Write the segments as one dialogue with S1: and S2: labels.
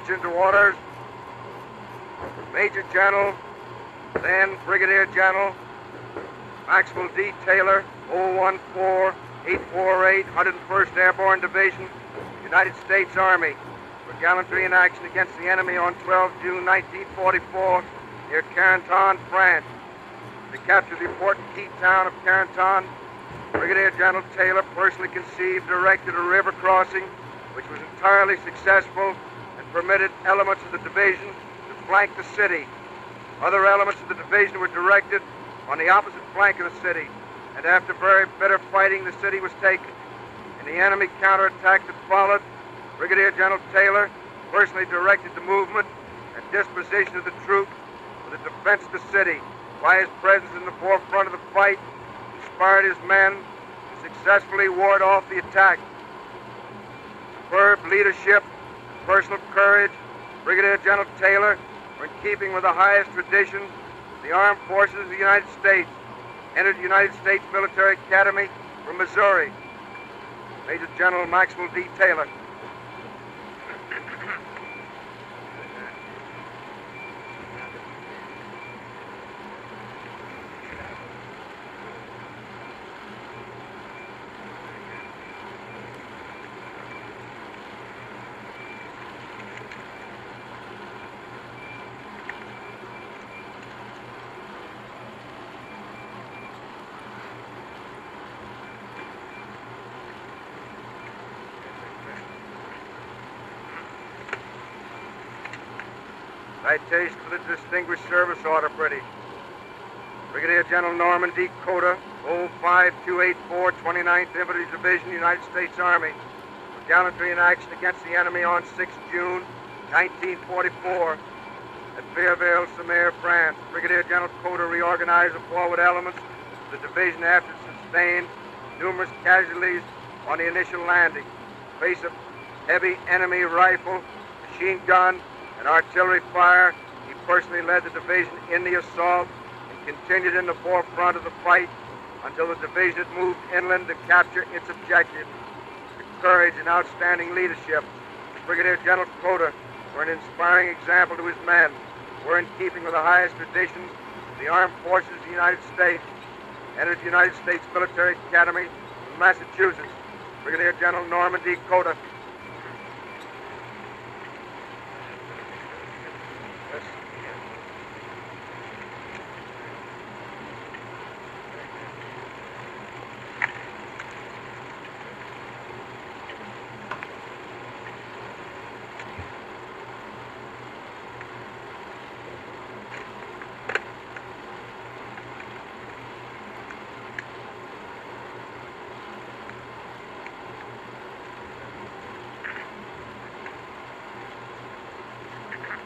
S1: Attention to orders. Major General, then Brigadier General, Maxwell D. Taylor, 014-848, 101st Airborne Division, United States Army, for gallantry in action against the enemy on 12 June 1944 near Carentan, France. To capture the important key town of Carentan, Brigadier General Taylor personally conceived, directed a river crossing which was entirely successful and permitted elements of the division to flank the city. Other elements of the division were directed on the opposite flank of the city, and after very bitter fighting, the city was taken. In the enemy counterattack that followed, Brigadier General Taylor personally directed the movement and disposition of the troops for the defense of the city. By his presence in the forefront of the fight, inspired his men to successfully ward off the attack. Superb leadership and personal courage, Brigadier General Taylor were in keeping with the highest traditions of the armed forces of the United States. Entered the United States Military Academy from Missouri. Major General Maxwell D. Taylor. Citation for the Distinguished Service Order, British. Brigadier General Normandy, Cota, 05284, 29th Infantry Division, United States Army, for gallantry in action against the enemy on 6 June 1944 at Vierville-sur-Mer, France. Brigadier General Cota reorganized the forward elements of the division after sustained numerous casualties on the initial landing. In face of heavy enemy rifle, machine gun, and artillery fire, he personally led the division in the assault and continued in the forefront of the fight until the division had moved inland to capture its objective. The courage and outstanding leadership of Brigadier General Cota were an inspiring example to his men, were in keeping with the highest traditions of the armed forces of the United States. Entered the United States Military Academy from Massachusetts. Brigadier General Normandy, Cota.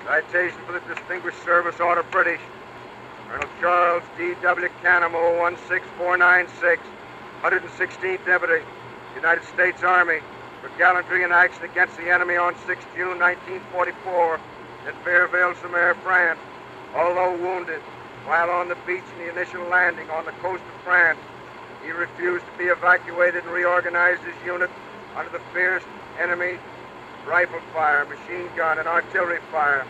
S1: Citation for the Distinguished Service Order, British. Colonel Charles D.W. Canham, 016496, 116th Infantry, United States Army, for gallantry in action against the enemy on 6 June 1944 at Vierville-sur-Mer, France. Although wounded while on the beach in the initial landing on the coast of France, he refused to be evacuated and reorganized his unit under the fierce enemy rifle fire, machine gun, and artillery fire.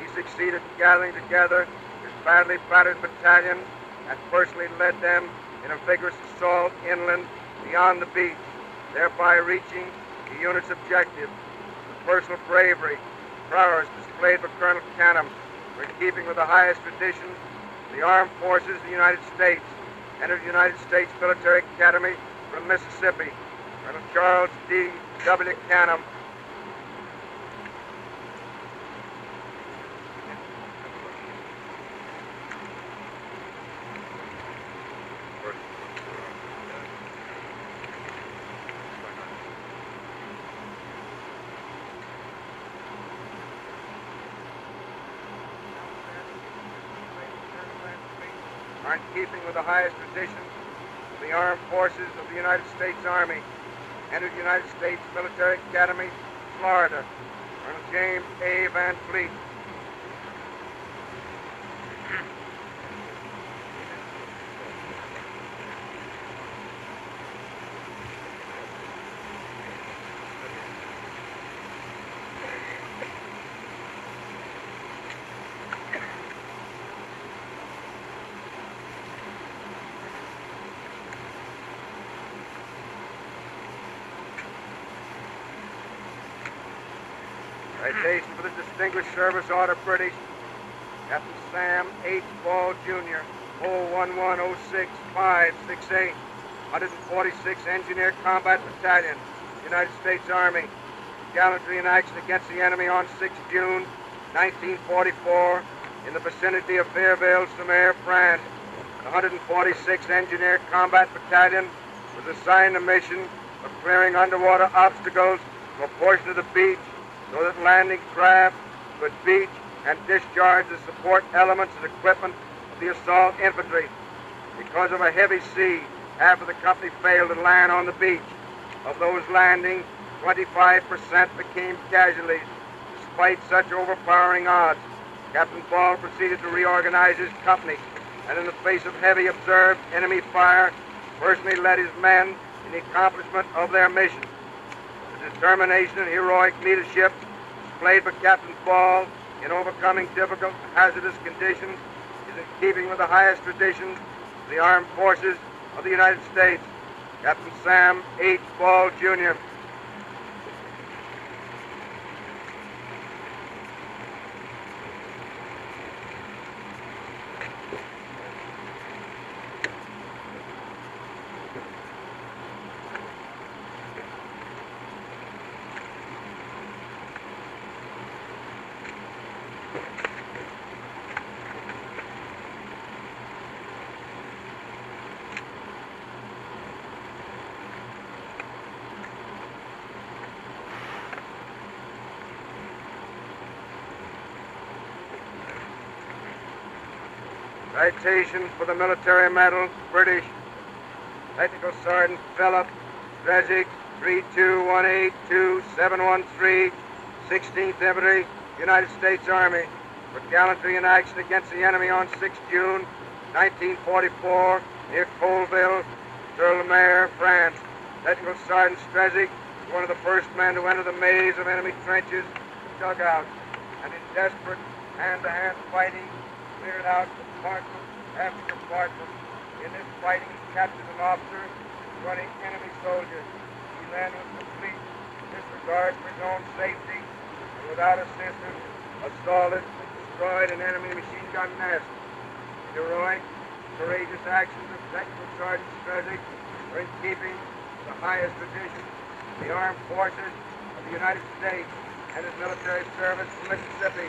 S1: He succeeded in gathering together his badly battered battalion and personally led them in a vigorous assault inland beyond the beach, thereby reaching the unit's objective. The personal bravery and prowess displayed by Colonel Canham were in keeping with the highest traditions of the armed forces of the United States. Entered the United States Military Academy from Mississippi. Colonel Charles D.W. Canham. Are in keeping with the highest traditions of the armed forces of the United States Army. Entered the United States Military Academy, Florida. Colonel James A. Van Fleet. Citation for the Distinguished Service Order, British. Captain Sam H. Ball, Jr., 01106-568, 146 Engineer Combat Battalion, United States Army. Gallantry in action against the enemy on 6 June 1944 in the vicinity of Vierville-sur-Mer, France. The 146 Engineer Combat Battalion was assigned the mission of clearing underwater obstacles from a portion of the beach so that landing craft could beach and discharge the support elements and equipment of the assault infantry. Because of a heavy sea, half of the company failed to land on the beach. Of those landing, 25% became casualties. Despite such overpowering odds, Captain Ball proceeded to reorganize his company, and in the face of heavy observed enemy fire, personally led his men in the accomplishment of their mission. The determination and heroic leadership displayed by Captain Ball in overcoming difficult and hazardous conditions is in keeping with the highest traditions of the armed forces of the United States. Captain Sam H. Ball, Jr. Citation for the Military Medal, British. Technical Sergeant Philip Streczyk, 32182-713, 16th Infantry, United States Army, for gallantry in action against the enemy on 6 June 1944 near Colville-sur-Mer, France. Technical Sergeant Streczyk was one of the first men to enter the maze of enemy trenches and dugouts, and in desperate hand-to-hand fighting cleared out compartment after compartment. In this fighting, he captured an officer and 20 enemy soldiers. He then, with complete disregard for his own safety and without assistance, assaulted and destroyed an enemy machine gun nest. The heroic, courageous actions of Technical Sergeant Streczyk are in keeping with the highest traditions of the armed forces of the United States and his military service in Mississippi.